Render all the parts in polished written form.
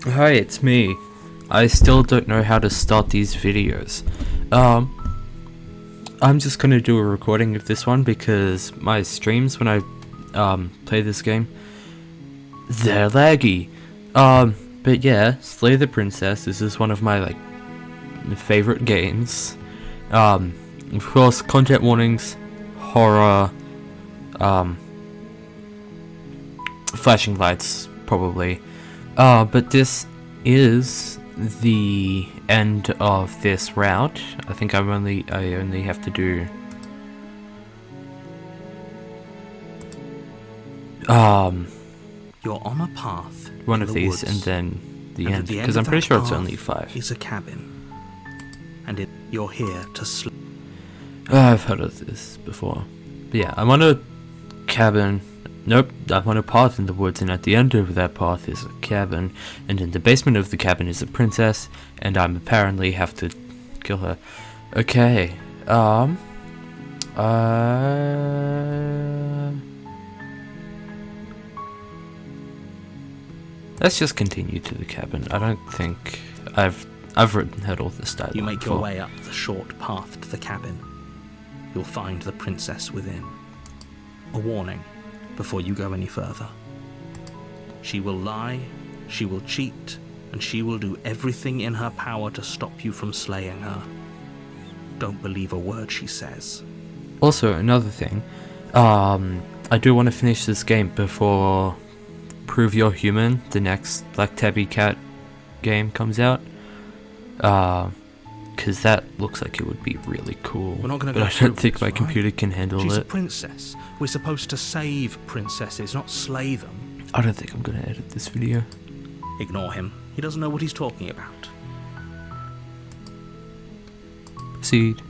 Hi, it's me. I still don't know how to start these videos. I'm just gonna do a recording of this one because my streams when I play this game, they're laggy. But yeah, Slay the Princess. This is one of my favorite games. Of course, content warnings, horror, flashing lights, probably. But this is the end of this route. I think I only have to do you're on a path. one of these woods, and then the and end, the because I'm pretty sure it's only 5. Is a cabin, and you're here to sleep. I've heard of this before. But yeah, I'm on a cabin. Nope, I'm on a path in the woods, and at the end of that path is a cabin, and in the basement of the cabin is a princess, and I'm apparently have to kill her. Okay, let's just continue to the cabin. I don't think I've heard all this dialogue. You make before. your way up the short path to the cabin. You'll find the princess within. A warning before you go any further. She will lie, she will cheat, and she will do everything in her power to stop you from slaying her. Don't believe a word she says. Also, another thing, I do want to finish this game before Prove You're Human, the next Black Tabby Cat game, comes out. Because that looks like it would be really cool. We're not gonna but go I through don't think this, my right? computer can handle She's a it. princess. We're supposed to save princesses, not slay them. I don't think I'm going to edit this video. Ignore him. He doesn't know what he's talking about. Proceed.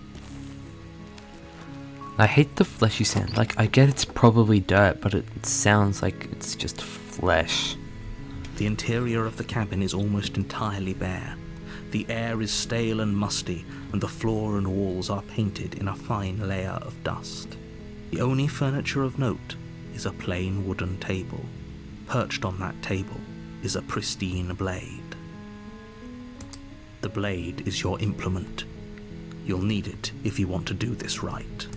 I hate the fleshy sound. Like, I get it's probably dirt, but it sounds like it's just flesh. The interior of the cabin is almost entirely bare. The air is stale and musty, and the floor and walls are painted in a fine layer of dust. The only furniture of note is a plain wooden table. Perched on that table is a pristine blade. The blade is your implement. You'll need it if you want to do this right.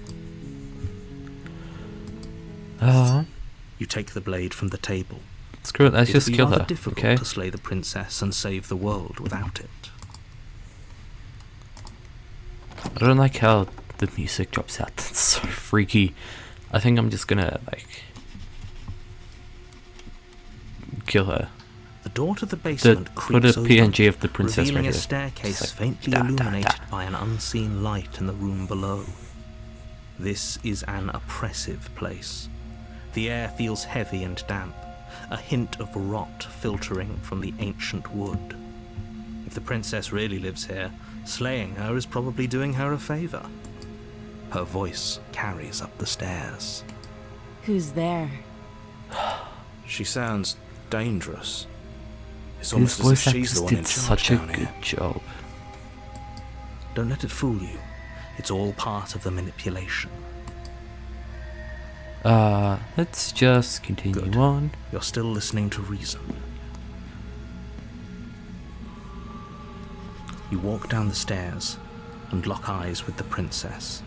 You take the blade from the table. Screw it, let's just kill her, It'll be rather difficult okay? to slay the princess and save the world without it. I don't like how the music drops out. That's so freaky. I think I'm just gonna, kill her. The door to the basement Put a creaks open, PNG of the princess revealing right a here. staircase Just faintly illuminated by an unseen light in the room below. This is an oppressive place. The air feels heavy and damp, a hint of rot filtering from the ancient wood. If the princess really lives here, slaying her is probably doing her a favor. Her voice carries up the stairs. Who's there? She sounds dangerous. It's His almost as if voice she's the actress one in did charge such a down good here. job. Don't let it fool you. It's all part of the manipulation. Let's just continue Good. on. You're still listening to reason. You walk down the stairs and lock eyes with the princess.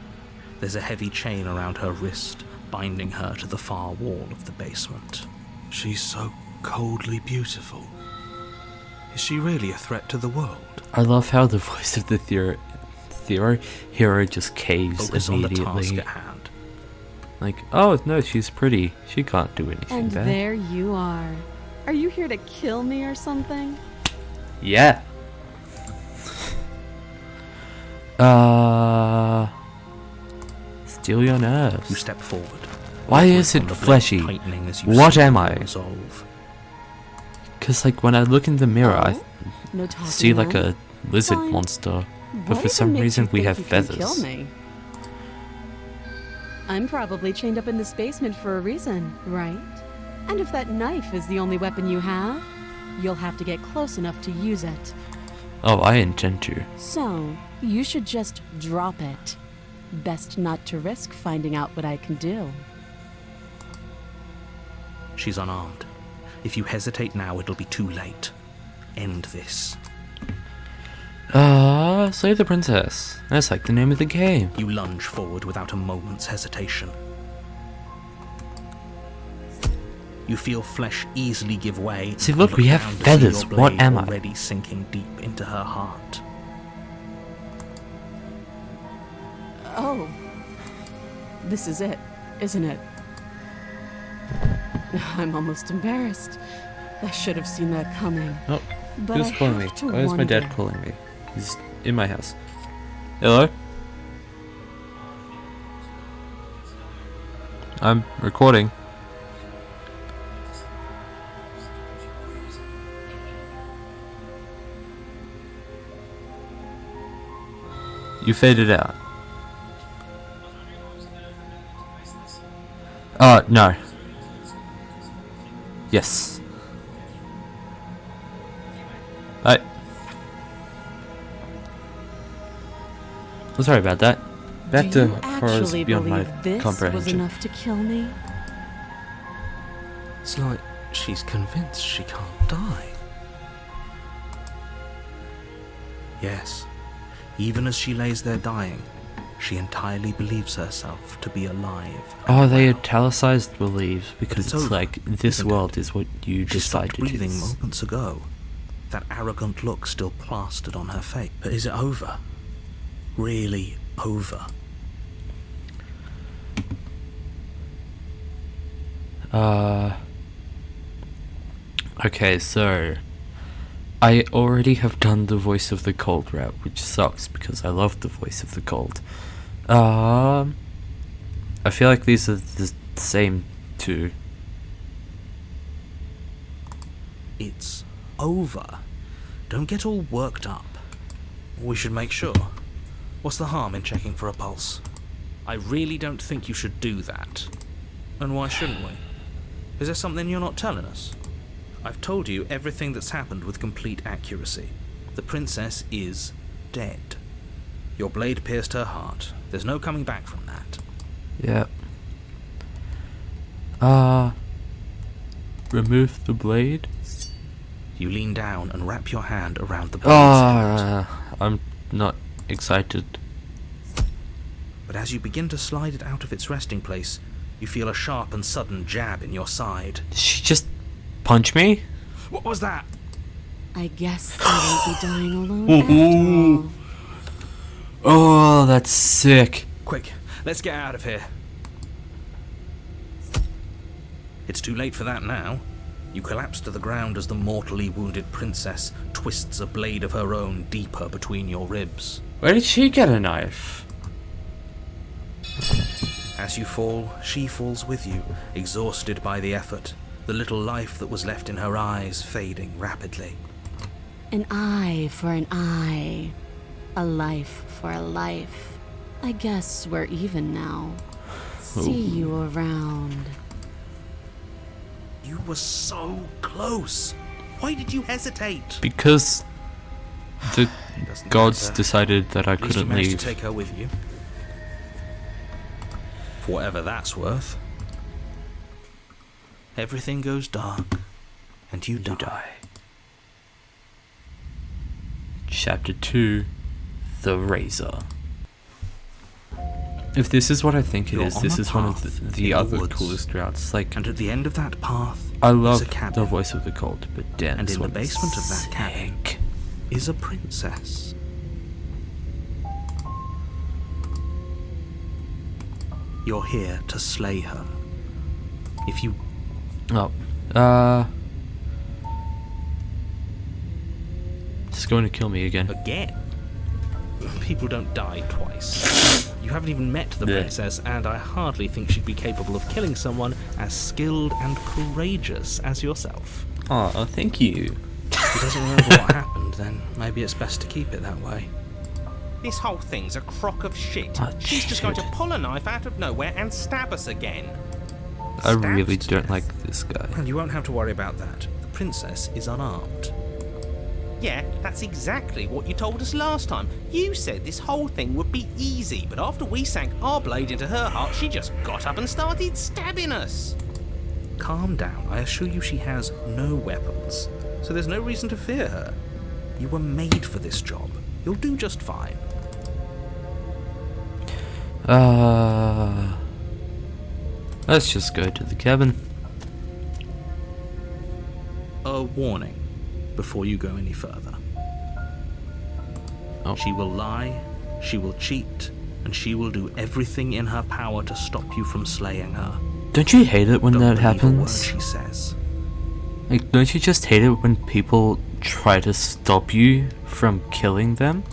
There's a heavy chain around her wrist, binding her to the far wall of the basement. She's so coldly beautiful. Is she really a threat to the world? I love how the voice of the hero just caves Focus on the task immediately. at hand. Like, oh no, she's pretty. She can't do anything And bad. there you are. Are you here to kill me or something? Yeah. Steal your You nerves. step forward. Why Grip is on it the blade fleshy? tightening as you What seal am your I? Resolve. Cause when I look in the mirror, I No talking see like then? a lizard Fine. monster. But for Whatever some makes reason you we think have you can feathers. Kill me. I'm probably chained up in this basement for a reason, right? And if that knife is the only weapon you have, you'll have to get close enough to use it. Oh, I intend to. So, you should just drop it. Best not to risk finding out what I can do. She's unarmed. If you hesitate now, it'll be too late. end this. Slay the princess. That's like the name of the game. You lunge forward without a moment's hesitation. You feel flesh easily give way. See, and look, we have down to see feathers. your What blade am I? already sinking deep into her heart. Oh. This is it, isn't it? I'm almost embarrassed. I should have seen that coming. Oh, But who's I calling me? have to Why is my dad wonder. calling me? He's in my house. Hello? I'm recording. You faded out. No. Yes. I'm sorry about that. Back Do to you horrors actually beyond my believe this was comprehension. enough to kill me? It's like she's convinced she can't die. Yes, even as she lays there dying, she entirely believes herself to be alive. Oh, they italicized believes because It's it's over, like this isn't world it? is what you She stopped decided it breathing is. moments ago, that arrogant look still plastered on her face. But is it over? Really over? Okay, so I already have done the voice of the cold route, which sucks because I love the voice of the cold. I feel like these are the same two. It's over. Don't get all worked up. We should make sure. What's the harm in checking for a pulse? I really don't think you should do that. And why shouldn't we? Is there something you're not telling us? I've told you everything that's happened with complete accuracy. The princess is dead. Your blade pierced her heart. There's no coming back from that. Yep. Remove the blade? You lean down and wrap your hand around the blade's hilt. I'm not excited. But as you begin to slide it out of its resting place, you feel a sharp and sudden jab in your side. Did she just punch me? What was that? I guess I won't be dying alone after all. Oh, that's sick. Quick, let's get out of here. It's too late for that now. You collapse to the ground as the mortally wounded princess twists a blade of her own deeper between your ribs. Where did she get a knife? As you fall, she falls with you, exhausted by the effort, the little life that was left in her eyes fading rapidly. An eye for an eye. A life for a life. I guess we're even now. See you around. You were so close. Why did you hesitate? Because the It doesn't gods matter. decided that I At least you couldn't managed leave. to take her with you. For whatever that's worth. Everything goes dark, and you die. Chapter 2, The Razor. If this is what I think it You're is, on this a is one path of in the the other woods. coolest routes. Like, And at the end of that path I is love a cabin. the voice of the cold, but damn, And this in the one is basement of that cabin sick. is a princess. You're here to slay her. If you Oh, it's going to kill me again. again, people don't die twice. You haven't even met the Yeah. princess, and I hardly think she'd be capable of killing someone as skilled and courageous as yourself. Oh, thank you. If he doesn't remember what happened, then maybe it's best to keep it that way. This whole thing's a crock of shit. Oh, She's just going to shit. pull a knife out of nowhere and stab us again. I Stabbed really to don't death. like this guy. And you won't have to worry about that. The princess is unarmed. Yeah, that's exactly what you told us last time. You said this whole thing would be easy, but after we sank our blade into her heart, she just got up and started stabbing us. Calm down. I assure you she has no weapons. so there's no reason to fear her. You were made for this job. You'll do just fine. Let's just go to the cabin. A warning before you go any further. Oh. She will lie, she will cheat, and she will do everything in her power to stop you from slaying her. Don't you hate it when Don't that believe a word happens? she says. Like, don't you just hate it when people try to stop you from killing them?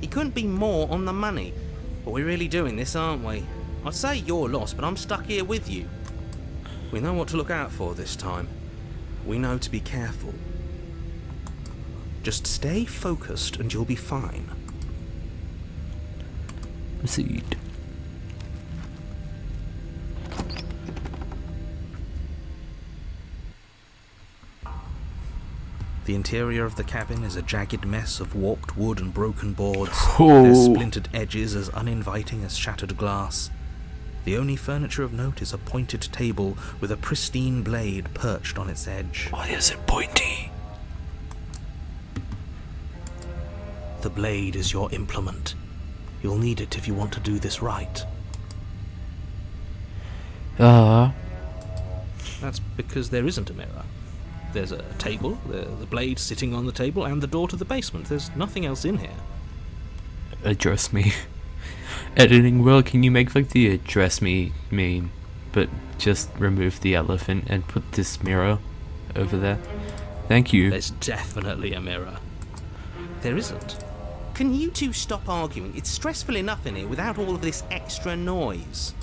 He couldn't be more on the money. But we're really doing this, aren't we? I'd say you're lost, but I'm stuck here with you. We know what to look out for this time. We know to be careful. Just stay focused and you'll be fine. Proceed. The interior of the cabin is a jagged mess of warped wood and broken boards, Oh. their splintered edges as uninviting as shattered glass. The only furniture of note is a pointed table with a pristine blade perched on its edge. Why is it pointy? The blade is your implement. You'll need it if you want to do this right. That's because there isn't a mirror. There's a table, the blade sitting on the table, and the door to the basement. There's nothing else in here. Address me. Editing world, can you make like the address me meme, but just remove the elephant and put this mirror over there? Thank you. There's definitely a mirror. There isn't. Can you two stop arguing? It's stressful enough in here without all of this extra noise.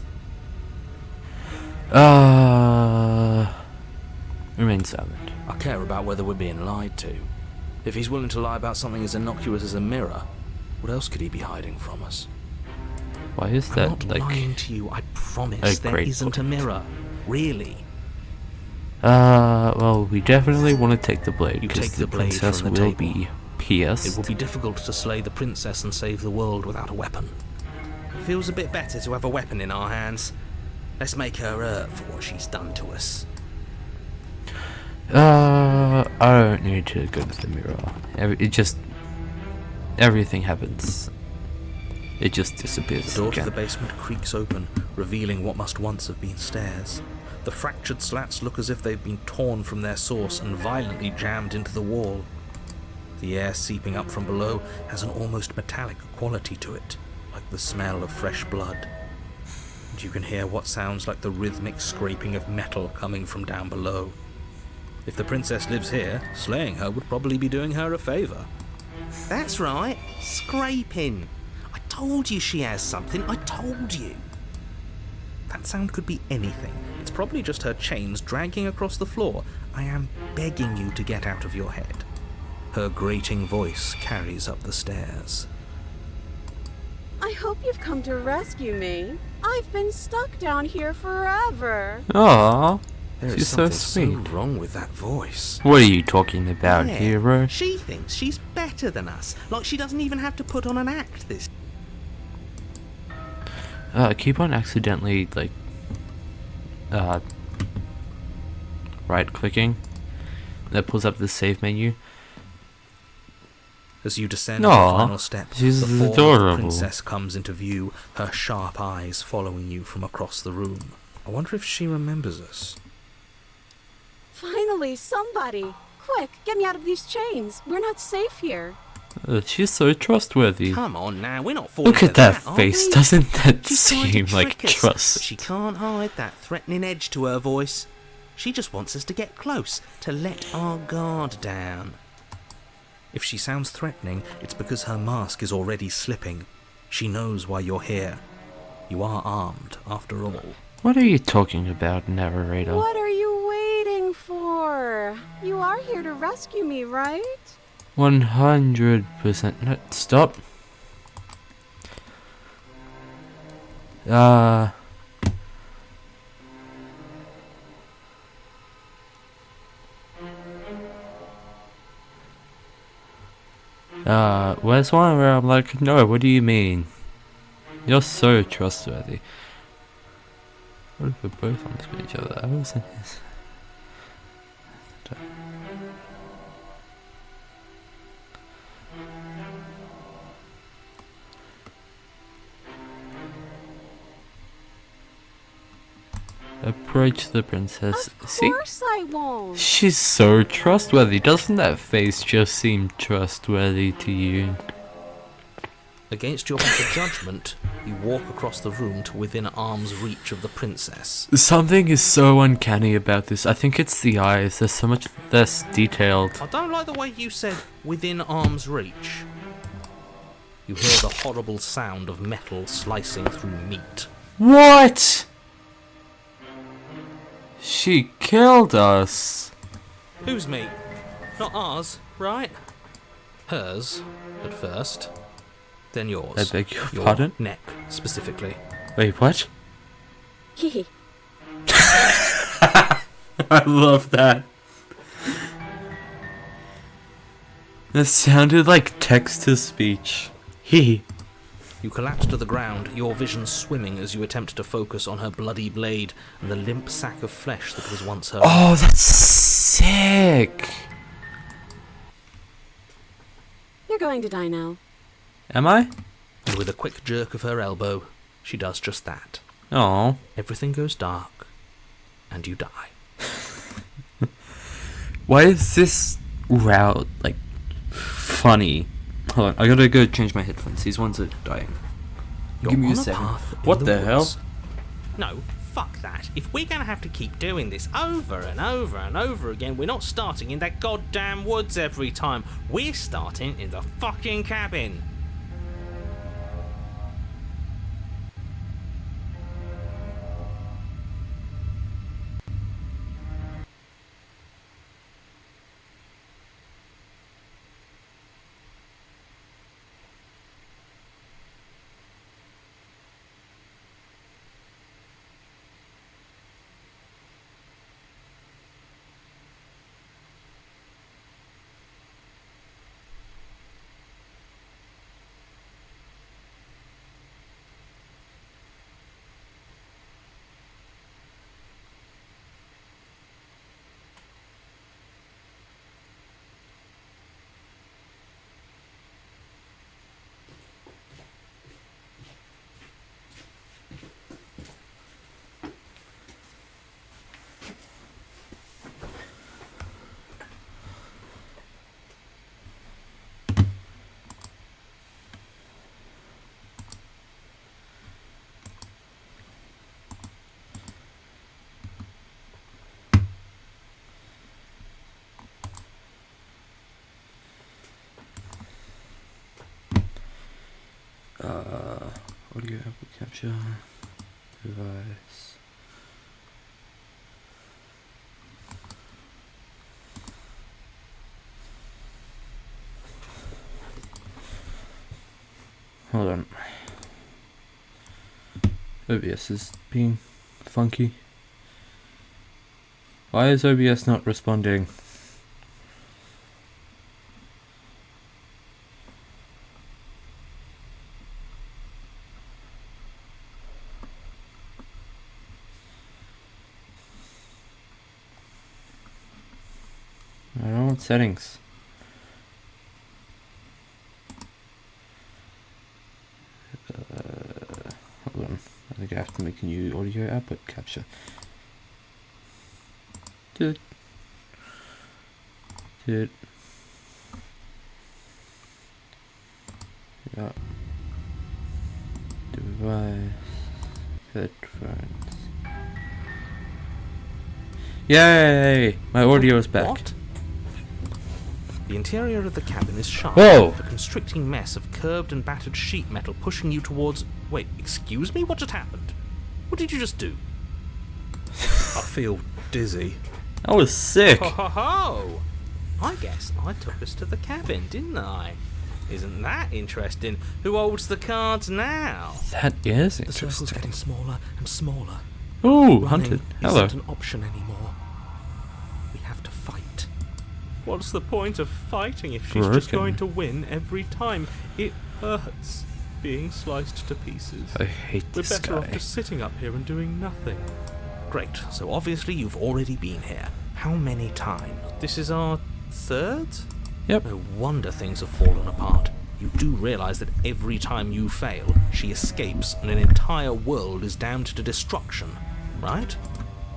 Remain silent. I care about whether we're being lied to. If he's willing to lie about something as innocuous as a mirror, what else could he be hiding from us? Why is I'm that not like lying to you, I promise. a There great isn't a point? mirror. Really. Well, we definitely want to take the blade You because take the the blade princess from the will table. be pierced. It will be difficult to slay the princess and save the world without a weapon. Feels a bit better to have a weapon in our hands. Let's make her hurt for what she's done to us. I don't need to go to the mirror. Everything happens. It just disappears. The door to again. the basement creaks open, revealing what must once have been stairs. The fractured slats look as if they've been torn from their source and violently jammed into the wall. The air seeping up from below has an almost metallic quality to it, like the smell of fresh blood. And you can hear what sounds like the rhythmic scraping of metal coming from down below. If the princess lives here, slaying her would probably be doing her a favour. That's right, scraping. I told you she has something, I told you. That sound could be anything. It's probably just her chains dragging across the floor. I am begging you to get out of your head. Her grating voice carries up the stairs. I hope you've come to rescue me. I've been stuck down here forever. Aww, There is she's so something sweet. so wrong with that voice. What are you talking about, Yeah, hero? She thinks she's better than us, like she doesn't even have to put on an act this. Keep on accidentally like right clicking. That pulls up the save menu. As you descend Aw, the final step, she's the form of adorable. the princess comes into view, her sharp eyes following you from across the room. I wonder if she remembers us. Finally, somebody. Quick, get me out of these chains. We're not safe here. She's so trustworthy. Come on now, we're not falling Look at for that are face. we? Doesn't that She's trying seem to like trick us, trust? But she can't hide that threatening edge to her voice. She just wants us to get close, to let our guard down. If she sounds threatening, it's because her mask is already slipping. She knows why you're here. You are armed, after all. What are you talking about, narrator? What are you waiting for? You are here to rescue me, right? 100%. No, stop. Where's one where I'm like, no, what do you mean? You're so trustworthy. What if we're both on each other? I was in his. Approach the princess. Of See? course I won't. She's so trustworthy. Doesn't that face just seem trustworthy to you? Against your better judgment, you walk across the room to within arm's reach of the princess. Something is so uncanny about this. I think it's the eyes. They're so much less detailed. I don't like the way you said within arm's reach. You hear the horrible sound of metal slicing through meat. What? She killed us. Whose meat? Not ours, right? Hers, at first. Then yours. I beg your pardon? Neck, specifically. Wait, what? Hee. I love that. That sounded like text-to-speech. Hee. You collapse to the ground, your vision swimming as you attempt to focus on her bloody blade and the limp sack of flesh that was once her. Oh, that's sick. You're going to die now. Am I? And with a quick jerk of her elbow, she does just that. Oh. Everything goes dark, and you die. Why is this route, like, funny? Hold on, I gotta go change my headphones. These ones are dying. You're Give me on a second. path in What the hell? woods. No, fuck that. If we're gonna have to keep doing this over and over and over again, we're not starting in that goddamn woods every time. We're starting in the fucking cabin. Audio output capture device. Hold on. OBS is being funky. Why is OBS not responding? I don't want settings. Hold on. I think I have to make a new audio output capture. Dude. Yeah. Device. Headphones. Yay! My audio is back. What? The interior of the cabin is sharp. Whoa! A constricting mess of curved and battered sheet metal pushing you towards... Wait, excuse me? What just happened? What did you just do? I feel dizzy. That was sick. Ho ho ho! I guess I took us to the cabin, didn't I? Isn't that interesting? Who holds the cards now? That is The circle's interesting. getting smaller and smaller. Ooh, Running hunted. Hello. isn't an option anymore. We have to fight. What's the point of fighting if she's just Broken. going to win every time? It hurts being sliced to pieces. I hate We're this better off guy. just sitting up here and doing nothing. Great, so obviously you've already been here. How many times? This is our third? Yep. No wonder things have fallen apart. You do realise that every time you fail, she escapes and an entire world is damned to destruction, right?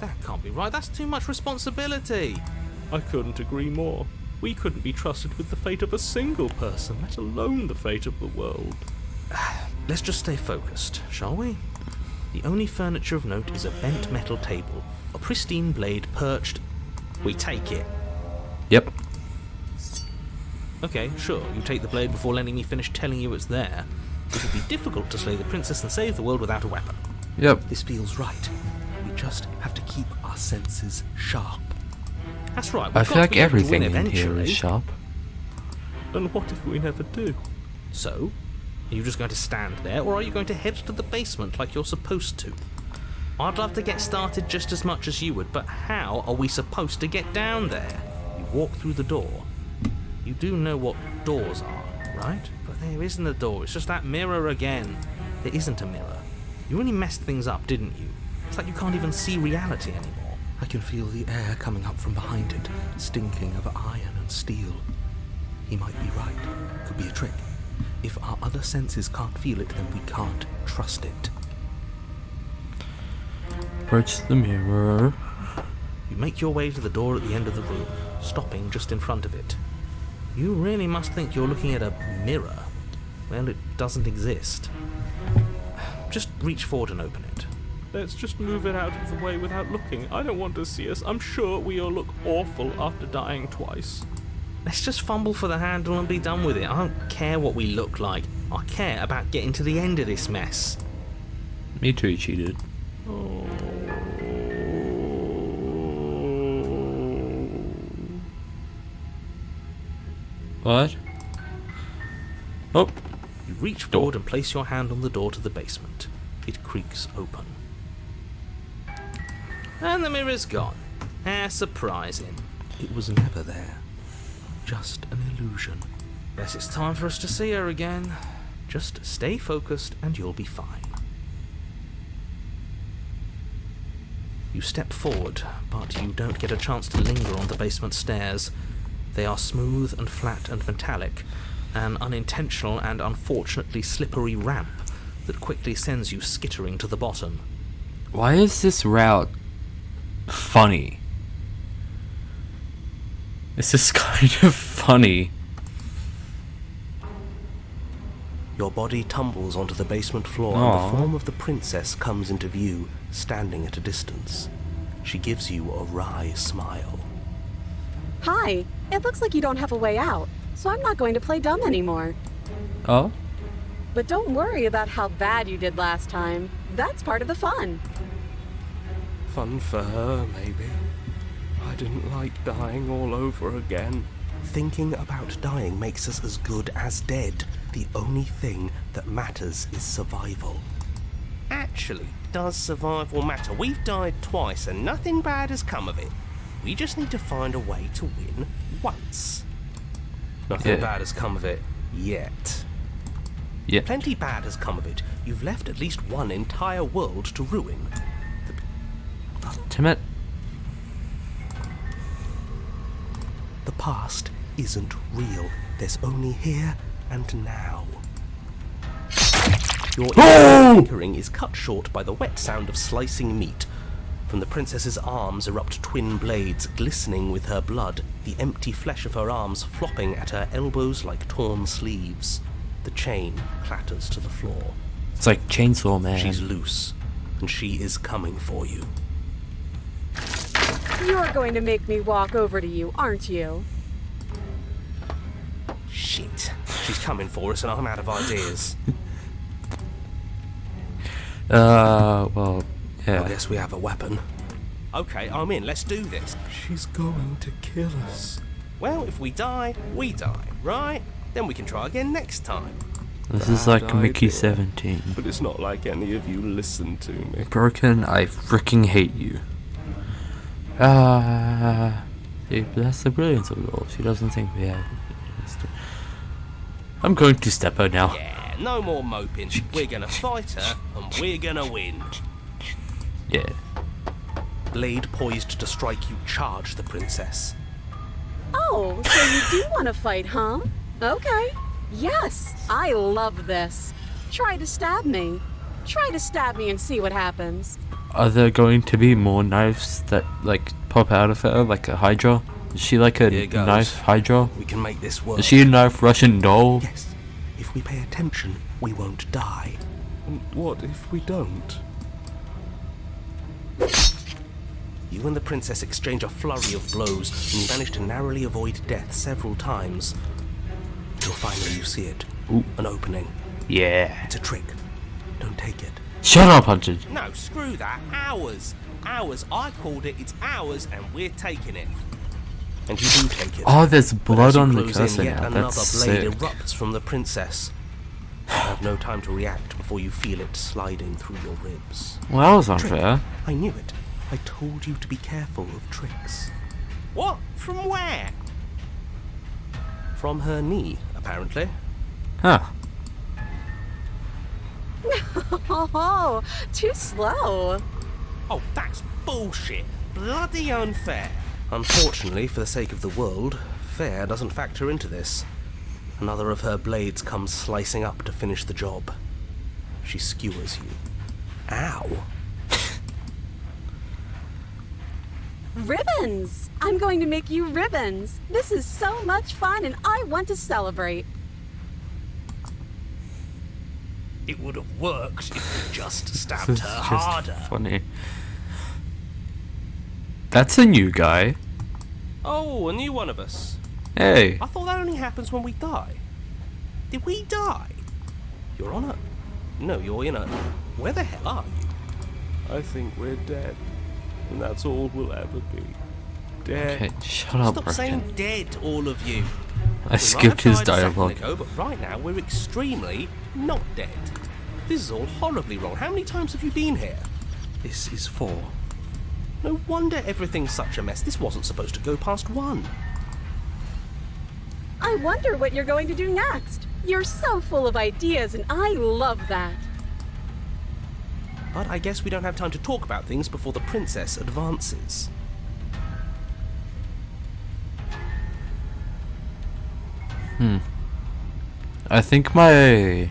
That can't be right. That's too much responsibility. I couldn't agree more. We couldn't be trusted with the fate of a single person, let alone the fate of the world. Let's just stay focused, shall we? The only furniture of note is a bent metal table, a pristine blade perched. We take it. Yep. Okay, sure, you take the blade before letting me finish telling you it's there. It would be difficult to slay the princess and save the world without a weapon. Yep. This feels right. We just have to keep our senses sharp. That's right. I we've feel got like to be able to everything win in here eventually. is sharp. And what if we never do? So, are you just going to stand there, or are you going to head to the basement like you're supposed to? I'd love to get started just as much as you would, but how are we supposed to get down there? You walk through the door. You do know what doors are, right? But there isn't a door, it's just that mirror again. There isn't a mirror. You really messed things up, didn't you? It's like you can't even see reality anymore. I can feel the air coming up from behind it, stinking of iron and steel. He might be right. Could be a trick. If our other senses can't feel it, then we can't trust it. Approach the mirror. You make your way to the door at the end of the room, stopping just in front of it. You really must think you're looking at a mirror. Well, it doesn't exist. Just reach forward and open it. Let's just move it out of the way without looking. I don't want to see us. I'm sure we all look awful after dying twice. Let's just fumble for the handle and be done with it. I don't care what we look like. I care about getting to the end of this mess. Me too, you cheated. What? Oh. You reach forward and place your hand on the door to the basement. It creaks open. And the mirror's gone. How surprising. It was never there. Just an illusion. Guess it's time for us to see her again. Just stay focused and you'll be fine. You step forward, but you don't get a chance to linger on the basement stairs. They are smooth and flat and metallic, an unintentional and unfortunately slippery ramp that quickly sends you skittering to the bottom. Why is this route funny? This is kind of funny. Your body tumbles onto the basement floor Aww. and the form of the princess comes into view, standing at a distance. She gives you a wry smile. Hi, it looks like you don't have a way out, so I'm not going to play dumb anymore. Oh? But don't worry about how bad you did last time. That's part of the fun. Fun for her, maybe. I didn't like dying all over again. Thinking about dying makes us as good as dead. The only thing that matters is survival. Actually, does survival matter? We've died twice and nothing bad has come of it. We just need to find a way to win once. Nothing Yeah. bad has come of it yet. Yeah. Plenty bad has come of it. You've left at least one entire world to ruin. Damn it. The past isn't real. There's only here and now. Your inner tinkering is cut short by the wet sound of slicing meat. From the princess's arms erupt twin blades, glistening with her blood, the empty flesh of her arms flopping at her elbows like torn sleeves. The chain clatters to the floor. It's like Chainsaw Man. She's loose, and she is coming for you. You're going to make me walk over to you, aren't you? Shit. She's coming for us and I'm out of ideas. Well, I yeah. guess we have a weapon. Okay, I'm in. Let's do this. She's going to kill us. Well, if we die, we die, right? Then we can try again next time. This is Bad like Mickey idea. 17. But it's not like any of you listen to me. Broken, I freaking hate you. See, that's the brilliance of it all. She doesn't think we have. I'm going to step her now. Yeah, no more moping. We're gonna fight her, and we're gonna win. Yeah. Blade poised to strike, you charge the princess. Oh, so you do want to fight, huh? Okay. Yes, I love this. Try to stab me. Try to stab me and see what happens. Are there going to be more knives that like pop out of her, like a Hydra? Is she like a Here goes. knife Hydra? We can make this work. Is she a knife Russian doll? Yes. If we pay attention, we won't die. And what if we don't? You and the princess exchange a flurry of blows, and you manage to narrowly avoid death several times. Until finally you see it. Ooh. An opening. Yeah. It's a trick. Don't take it. Shut up, Hunter. No, screw that. Ours. Ours. I called it. It's ours, and we're taking it. And you do take it. Oh, there's But blood as you on the close cursor in, yet now. another That's blade sick. erupts from the princess. You have no time to react before you feel it sliding through your ribs. Well, that was unfair. I knew it. I told you to be careful of tricks. What? From where? From her knee, apparently. Huh. Oh, too slow. Oh, that's bullshit. Bloody unfair. Unfortunately, for the sake of the world, fair doesn't factor into this. Another of her blades comes slicing up to finish the job. She skewers you. Ow! Ribbons! I'm going to make you ribbons. This is so much fun and I want to celebrate. It would have worked if we just This stabbed is her just harder. funny. That's a new guy. Oh, a new one of us. Hey. I thought that only happens when we die. Did we die? You're on a... No, you're in a... Where the hell are you? I think we're dead. And that's all we'll ever be. Dead. Okay, shut up, Stop Russian. saying dead, all of you. I skipped his died a second dialogue. ago, but right now we're extremely not dead. This is all horribly wrong. How many times have you been here? This is 4. No wonder everything's such a mess. This wasn't supposed to go past 1. I wonder what you're going to do next. You're so full of ideas and I love that. But I guess we don't have time to talk about things before the princess advances. I think my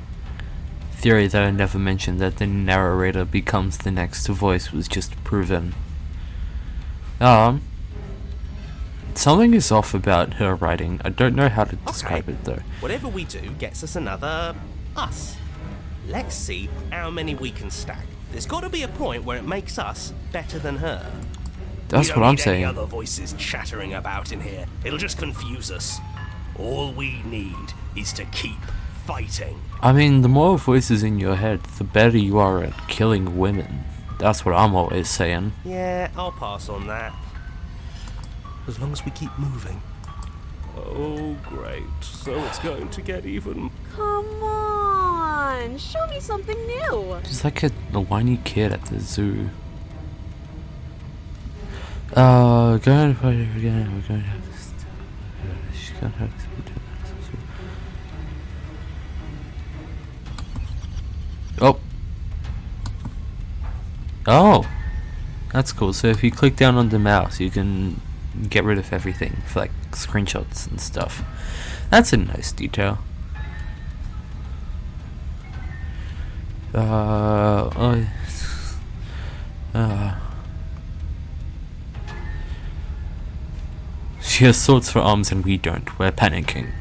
theory that I never mentioned, that the narrator becomes the next voice, was just proven. Something is off about her writing. I don't know how to describe it though. Whatever we do gets us another us. Let's see how many we can stack. There's got to be a point where it makes us better than her. That's we what don't I'm need any saying. other voices chattering about in here. It'll just confuse us. All we need is to keep fighting. I mean, the more voices in your head, the better you are at killing women. That's what I'm always saying. Yeah, I'll pass on that. As long as we keep moving. Oh, great. So it's going to get even... Come on, show me something new. She's like a whiny kid at the zoo. Going to fight her again. We're going to have this. She's going to have this. Oh. Oh. That's cool. So if you click down on the mouse, you can get rid of everything for like screenshots and stuff. That's a nice detail. She has swords for arms and we don't. We're panicking.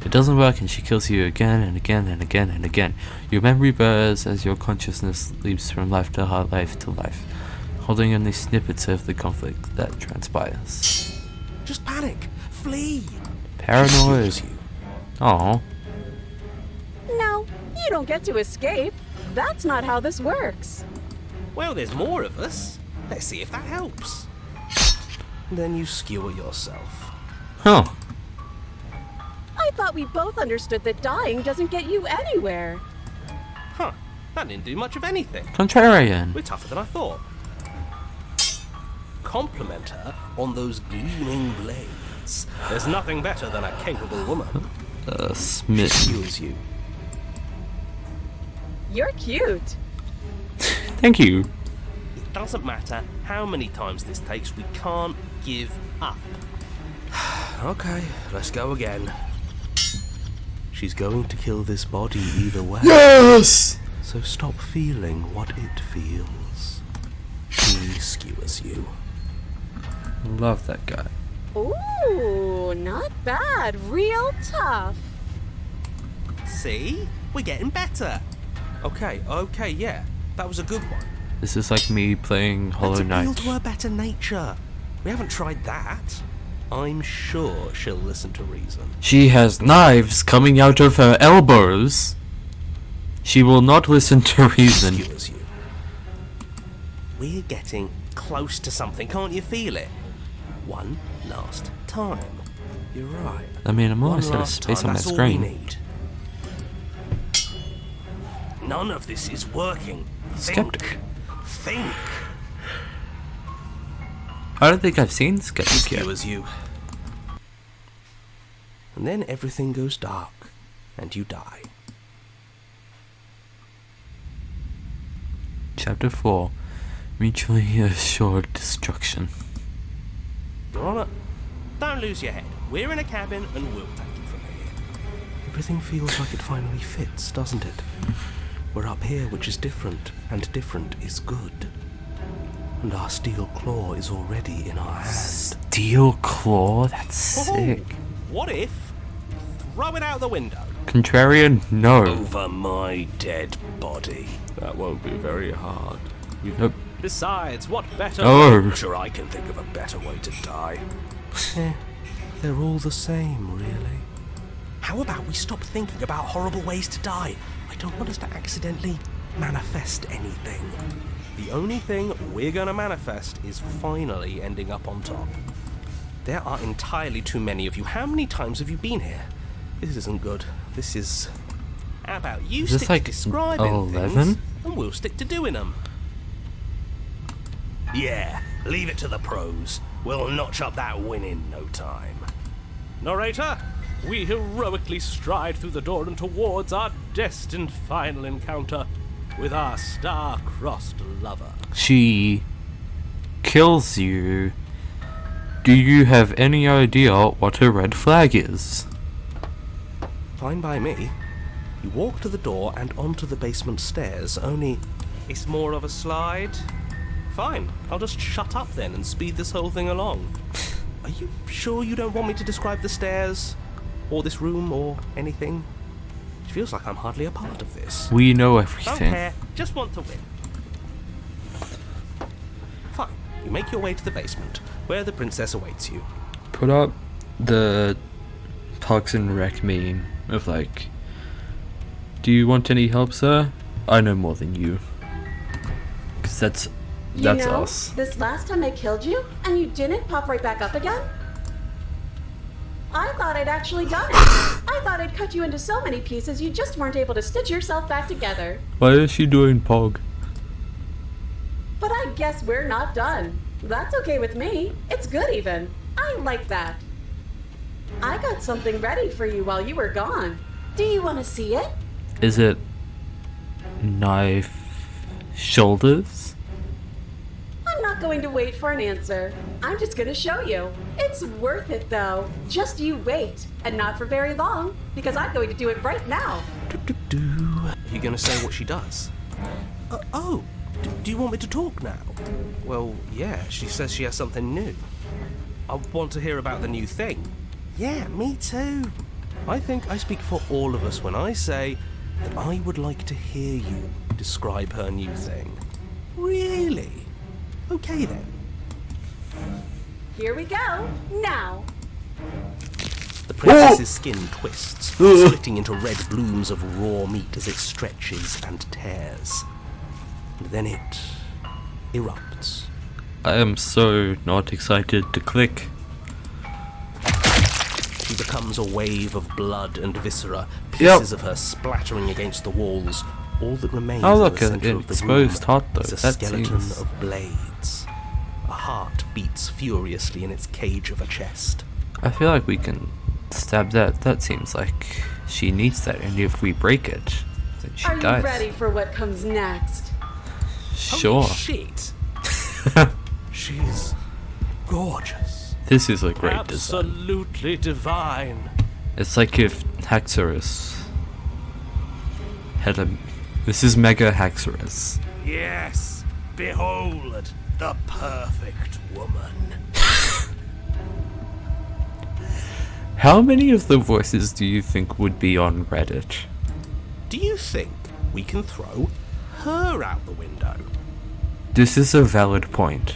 It doesn't work and she kills you again and again and again and again. Your memory blurs as your consciousness leaps from life to life to life, holding only snippets of the conflict that transpires. Just panic! Flee! Paranoid. She skewers you. Aw. No, you don't get to escape. That's not how this works. Well, there's more of us. Let's see if that helps. Then you skewer yourself. Huh. I thought we both understood that dying doesn't get you anywhere. Huh. That didn't do much of anything. Contrarian. We're tougher than I thought. Compliment her on those gleaming blades. There's nothing better than a capable woman. She Smith. skewers you. You're cute. Thank you. It doesn't matter how many times this takes, we can't give up. Okay, let's go again. She's going to kill this body either way. Yes! So stop feeling what it feels. She skewers you. Love that guy. Ooh, not bad. Real tough. See? We're getting better. Okay, yeah. That was a good one. This is like me playing Hollow Let's appeal Knight. to her better nature. We haven't tried that. I'm sure she'll listen to reason. She has knives coming out of her elbows. She will not listen to reason. Skewers you. We're getting close to something, can't you feel it? One last time. You're right. I mean, I'm One almost out of last space time, on my that's all we screen. need. None of this is working. Skeptic. Think. I don't think I've seen Skeptic yet. Skewers you. And then everything goes dark, and you die. Chapter 4. Mutually assured destruction. Your Honor, don't lose your head. We're in a cabin, and we'll take it from here. Everything feels like it finally fits, doesn't it? We're up here, which is different, and different is good. And our steel claw is already in our hand. Steel claw? That's sick. What if? Throw it out the window. Contrarian? No. Over my dead body. That won't be very hard. Nope. Besides, what better? Oh. Sure, I can think of a better way to die. They're all the same, really. How about we stop thinking about horrible ways to die? I don't want us to accidentally manifest anything. The only thing we're gonna manifest is finally ending up on top. There are entirely too many of you. How many times have you been here? This isn't good. This is... How about you Is this stick like to describing 11? things, and we'll stick to doing them. Yeah, leave it to the pros. We'll notch up that win in no time. Narrator, we heroically stride through the door and towards our destined final encounter with our star-crossed lover. She kills you. Do you have any idea what a red flag is? Fine by me. You walk to the door and onto the basement stairs, only... It's more of a slide? Fine, I'll just shut up then and speed this whole thing along. Are you sure you don't want me to describe the stairs? Or this room, or anything? It feels like I'm hardly a part of this. We know Don't everything. care, just want to win. Fine, you make your way to the basement, where the princess awaits you. Put up the Parks and Rec meme of like, do you want any help, sir? I know more than you. Because that's us. This last time I killed you, and you didn't pop right back up again? I thought I'd actually done it. I thought I'd cut you into so many pieces you just weren't able to stitch yourself back together. Why is she doing Pog? But I guess we're not done. That's okay with me. It's good even. I like that. I got something ready for you while you were gone. Do you want to see it? Is it knife shoulders? I'm not going to wait for an answer. I'm just going to show you. It's worth it though. Just you wait. And not for very long, because I'm going to do it right now. Are you going to say what she does? Do you want me to talk now? Well, yeah, she says she has something new. I want to hear about the new thing. Yeah, me too. I think I speak for all of us when I say that I would like to hear you describe her new thing. Really? Okay then. Here we go. Now. The princess's skin twists, splitting into red blooms of raw meat as it stretches and tears. And then it erupts. I am so not excited to click. She becomes a wave of blood and viscera, pieces of her splattering against the walls. All that remains Oh, in look, the an center of the exposed room heart, though. is a That skeleton seems- of blades. A heart beats furiously in its cage of a chest. I feel like we can stab that. That seems like she needs that, and if we break it, then she Are dies. you ready for what comes next? Sure. Holy shit! She's gorgeous. This is a great design. Absolutely divine. It's like if Haxorus had a This is Mega Haxorus. Yes, behold, the perfect woman. How many of the voices do you think would be on Reddit? Do you think we can throw her out the window? This is a valid point.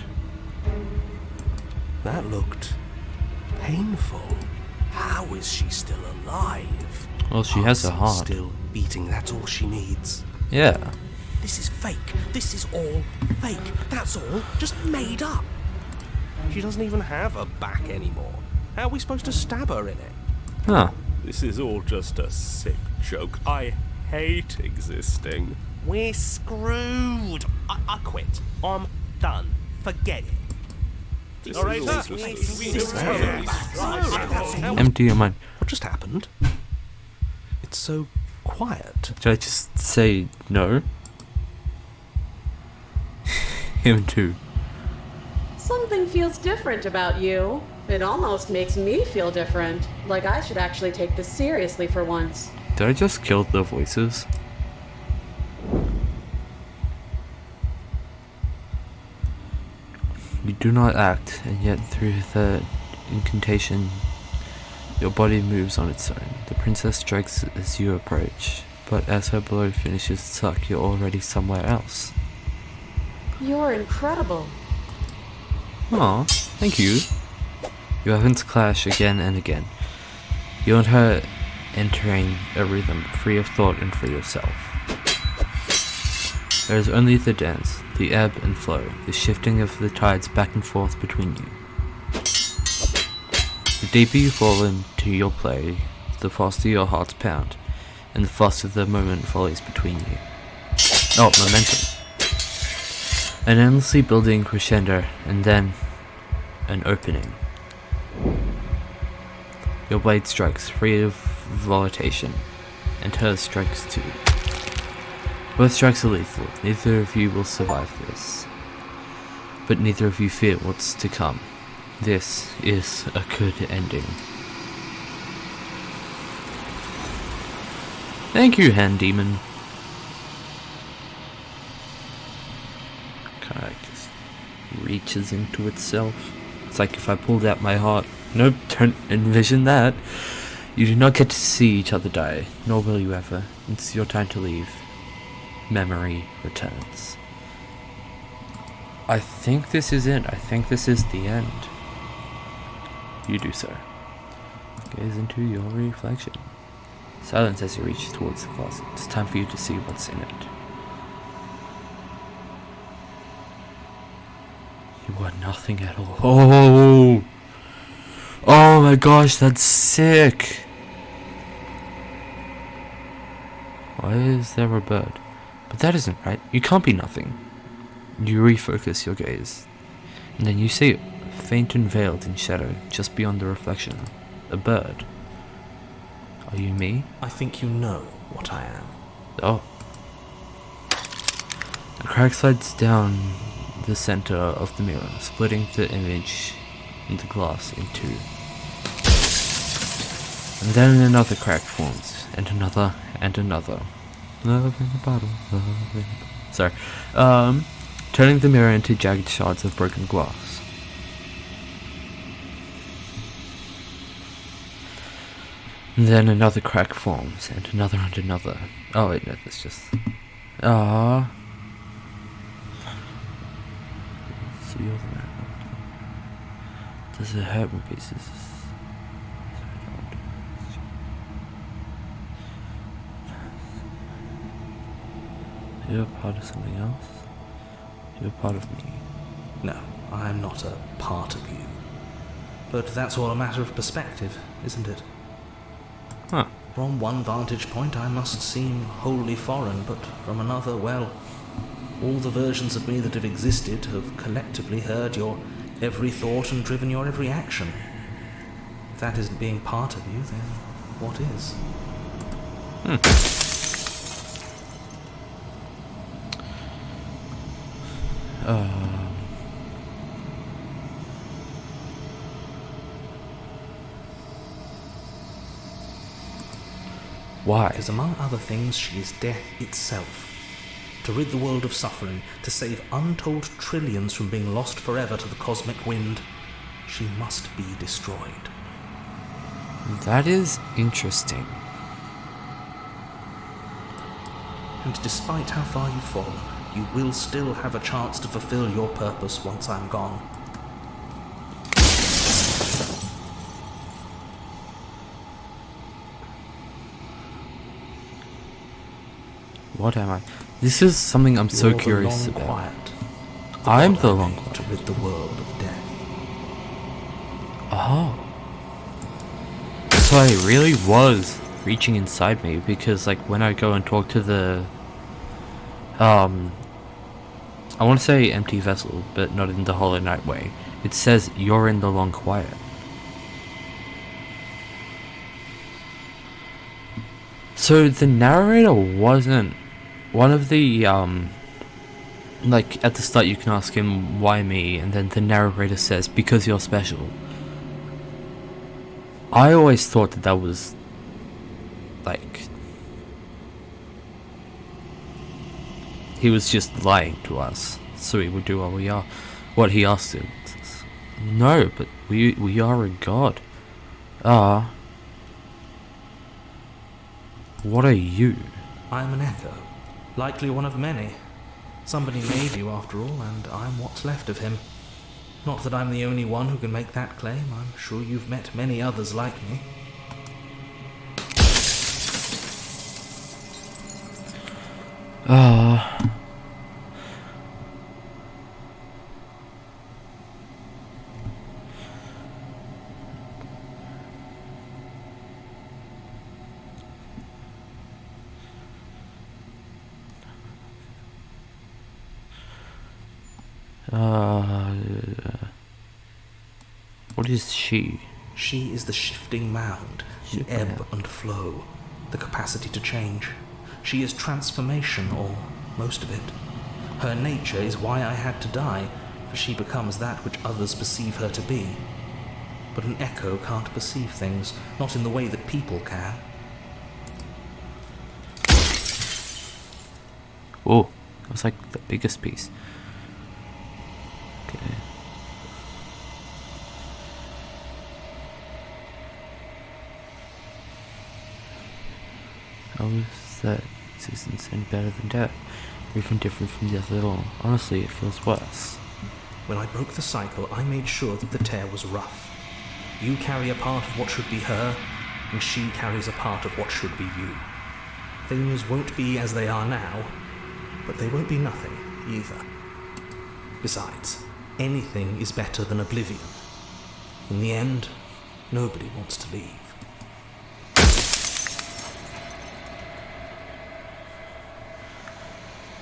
That looked painful. How is she still alive? Well, she has a Heart's heart. still beating, that's all she needs. Yeah. This is fake. This is all fake. That's all just made up. She doesn't even have a back anymore. How are we supposed to stab her in it? Huh. This is all just a sick joke. I hate existing. We're screwed. I quit. I'm done. Forget it. This All right, is all sir. just Empty your mind. What just happened? It's so quiet. Did I just say no? Him too. Something feels different about you. It almost makes me feel different. Like I should actually take this seriously for once. Did I just kill the voices? You do not act, and yet through the incantation, your body moves on its own. The princess strikes as you approach, but as her blow finishes its suck, you're already somewhere else. You're incredible. Aw, thank you. Your heavens clash again and again. You and her entering a rhythm, free of thought and free of self. There is only the dance, the ebb and flow, the shifting of the tides back and forth between you. The deeper you fall into your play, the faster your hearts pound, and the faster the moment follows between you. Oh, momentum. An endlessly building crescendo, and then an opening. Your blade strikes, free of volatility, and hers strikes too. Both strikes are lethal. Neither of you will survive this. But neither of you fear what's to come. This is a good ending. Thank you, Hand Demon. Kinda just reaches into itself. It's like if I pulled out my heart. Nope, don't envision that. You do not get to see each other die, nor will you ever. It's your time to leave. Memory returns. I think this is it. I think this is the end. You do so. Gaze into your reflection. Silence as you reach towards the closet. It's time for you to see what's in it. You are nothing at all. Oh! Oh my gosh, that's sick! Why is there a bird? But that isn't right. You can't be nothing. You refocus your gaze. And then you see it, faint and veiled in shadow, just beyond the reflection. A bird. Are you me? I think you know what I am. Oh. A crack slides down the center of the mirror, splitting the image in the glass in two. And then another crack forms, and another, and another. Love in the bottle, love in the bottle. Sorry. Turning the mirror into jagged shards of broken glass. And then another crack forms, and another and another. Oh wait, no, that's just... Ah. So you're the man. Does it hurt when pieces? You're part of something else? You're part of me. No, I'm not a part of you. But that's all a matter of perspective, isn't it? Huh. From one vantage point I must seem wholly foreign, but from another, well, all the versions of me that have existed have collectively heard your every thought and driven your every action. If that isn't being part of you, then what is? Why? Because among other things, she is death itself. To rid the world of suffering, to save untold trillions from being lost forever to the cosmic wind, she must be destroyed. That is interesting. And despite how far you've fallen, you will still have a chance to fulfill your purpose once I'm gone. What am I? This is something I'm so You're the curious long about. quiet. I'm God the I long made quiet. to rid the world of death. Oh. So I really was reaching inside me, because like when I go and talk to the I want to say empty vessel, but not in the Hollow Knight way. It says you're in the long quiet. So the narrator wasn't one of the like at the start you can ask him why me, and then the narrator says because you're special. I always thought that that was like he was just lying to us, so he would do what he asked him. No, but we are a god. What are you? I'm an echo, likely one of many. Somebody made you after all, and I'm what's left of him. Not that I'm the only one who can make that claim. I'm sure you've met many others like me. What is she? She is the shifting mound, the ebb and flow, the capacity to change. She is transformation, or most of it. Her nature is why I had to die, for she becomes that which others perceive her to be. But an echo can't perceive things, not in the way that people can. Oh, that was like the biggest piece. Okay. How is that existence any better than death? Or even different from death at all? Honestly, it feels worse. When I broke the cycle, I made sure that the tear was rough. You carry a part of what should be her, and she carries a part of what should be you. Things won't be as they are now, but they won't be nothing either. Besides, anything is better than oblivion. In the end, nobody wants to leave.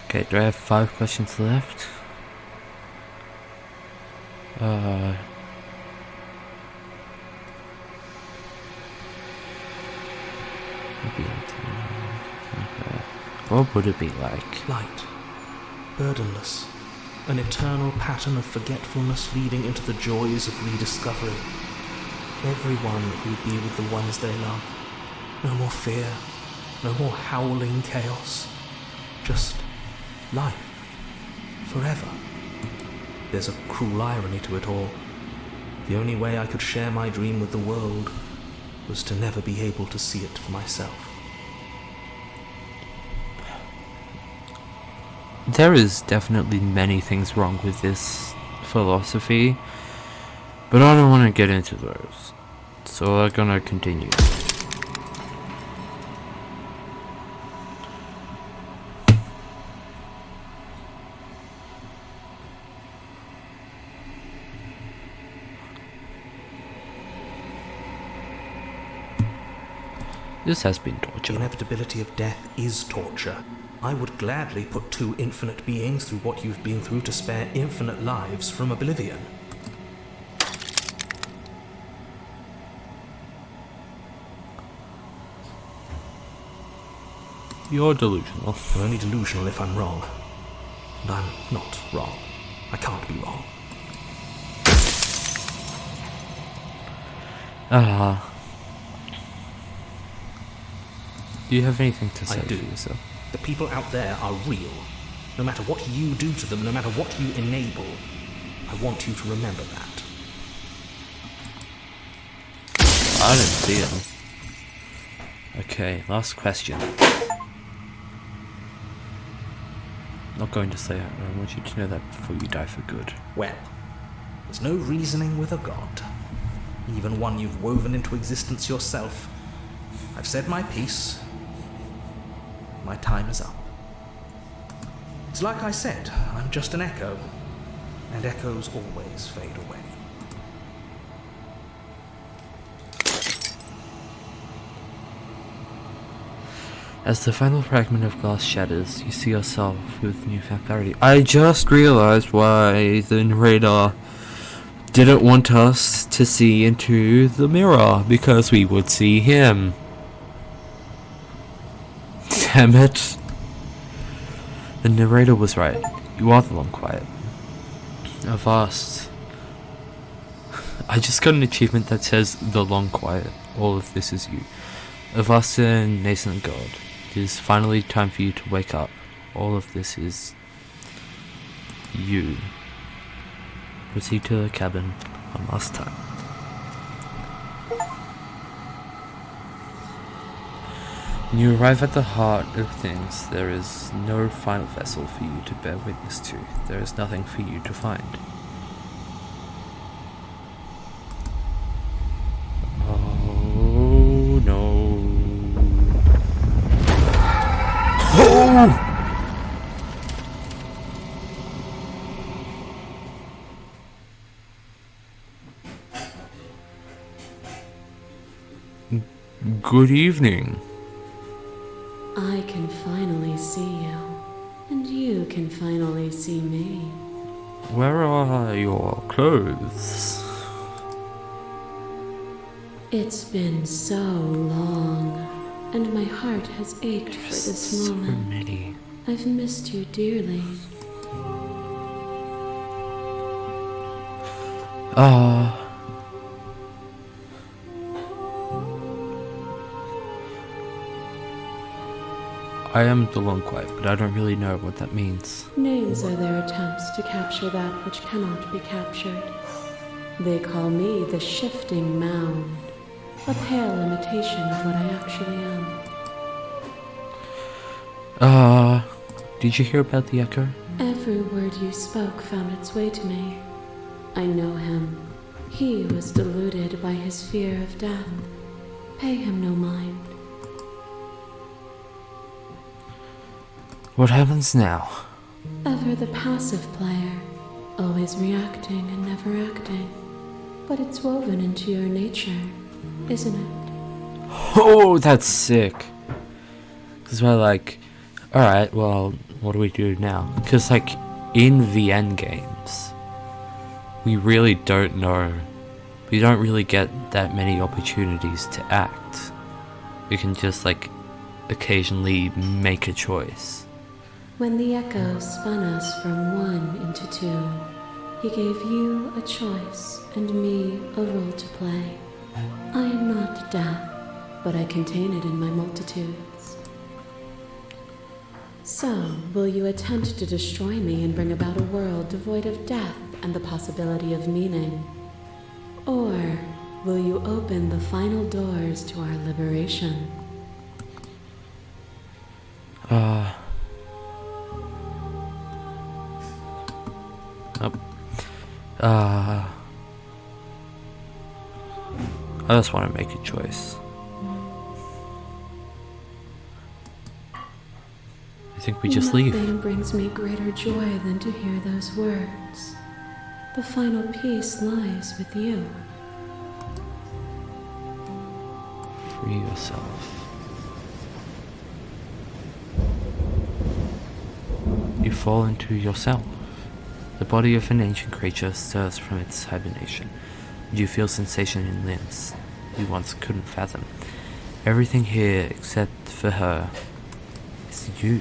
Okay, do I have 5 questions left? What would it be like? Light, burdenless, an eternal pattern of forgetfulness leading into the joys of rediscovery. Everyone who would be with the ones they love. No more fear, no more howling chaos. Just life, forever. There's a cruel irony to it all. The only way I could share my dream with the world was to never be able to see it for myself. There is definitely many things wrong with this philosophy, but I don't want to get into those, so we're gonna continue. This has been The torture. inevitability of death is torture. I would gladly put 2 infinite beings through what you've been through to spare infinite lives from oblivion. You're delusional. I'm only delusional if I'm wrong. And I'm not wrong. I can't be wrong. Do you have anything to say I do. for yourself? The people out there are real. No matter what you do to them, no matter what you enable, I want you to remember that. I didn't see him. Okay, last question. Not going to say it, I want you to know that before you die for good. Well, there's no reasoning with a god. Even one you've woven into existence yourself. I've said my piece. My time is up. It's like I said, I'm just an echo. And echoes always fade away. As the final fragment of glass shatters, you see yourself with newfound clarity. I just realized why the narrator didn't want us to see into the mirror, because we would see him. Damn it. The narrator was right. You are the long quiet. Avast. I just got an achievement that says the long quiet. All of this is you. Avast and nascent god. It is finally time for you to wake up. All of this is you. Proceed to the cabin one last time. When you arrive at the heart of things, there is no final vessel for you to bear witness to. There is nothing for you to find. Oh no. Oh! Good evening. I can finally see you, and you can finally see me. Where are your clothes? It's been so long, and my heart has ached for this So moment. many. I've missed you dearly. I am the long quiet, but I don't really know what that means. Names are their attempts to capture that which cannot be captured. They call me the shifting mound, a pale imitation of what I actually am. Did you hear about the Echo? Every word you spoke found its way to me. I know him. He was deluded by his fear of death. Pay him no mind. What happens now? Ever the passive player, always reacting and never acting. But it's woven into your nature, isn't it? Oh, that's sick. Because we're like, alright, well, what do we do now? Because, like, in the end games, we really don't know. We don't really get that many opportunities to act. We can just, like, occasionally make a choice. When the Echo spun us from one into two, he gave you a choice and me a role to play. I am not death, but I contain it in my multitudes. So, will you attempt to destroy me and bring about a world devoid of death and the possibility of meaning? Or will you open the final doors to our liberation? I just want to make a choice. I think we just leave. Nothing brings me greater joy than to hear those words. The final peace lies with you. Free yourself. You fall into yourself. The body of an ancient creature stirs from its hibernation. You feel sensation in limbs you once couldn't fathom. Everything here, except for her, is you.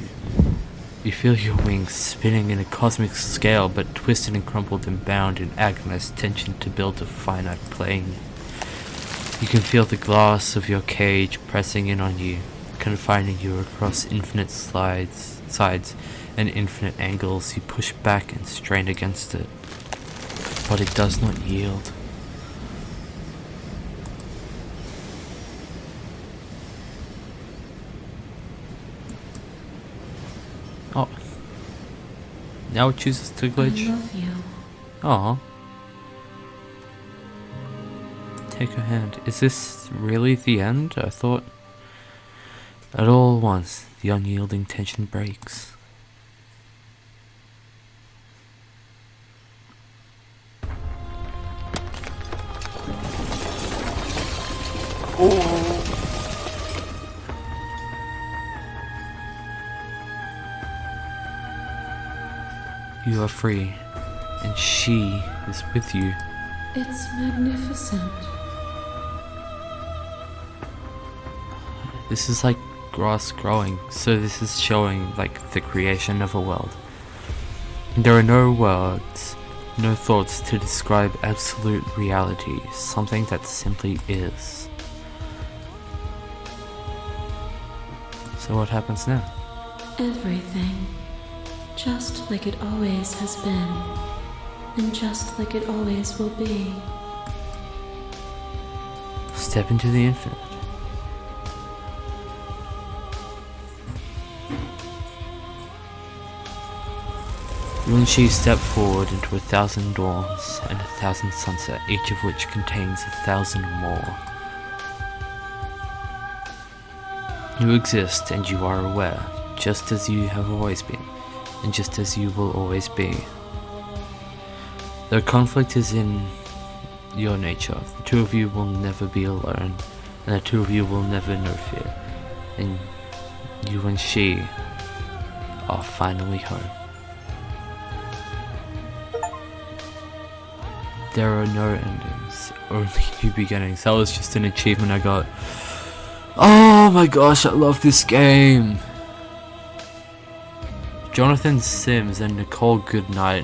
You feel your wings spinning in a cosmic scale, but twisted and crumpled and bound in agonized tension to build a finite plane. You can feel the glass of your cage pressing in on you, confining you across infinite sides, and infinite angles. You push back and strain against it, but it does not yield. Oh. Now it chooses to glitch. I love you. Aw. Take her hand. Is this really the end? I thought. At all once, the unyielding tension breaks. You are free, and she is with you. It's magnificent. This is like grass growing, so this is showing like the creation of a world. There are no words, no thoughts to describe absolute reality, something that simply is. So what happens now? Everything. Just like it always has been. And just like it always will be. Step into the infinite. You and she step forward into 1,000 dawns and 1,000 sunsets, each of which contains 1,000 more. You exist and you are aware, just as you have always been, and just as you will always be. Though conflict is in your nature, the two of you will never be alone, and the two of you will never know fear, and you and she are finally home. There are no endings, only new beginnings. That was just an achievement I got. Oh my gosh, I love this game! Jonathan Sims and Nicole Goodnight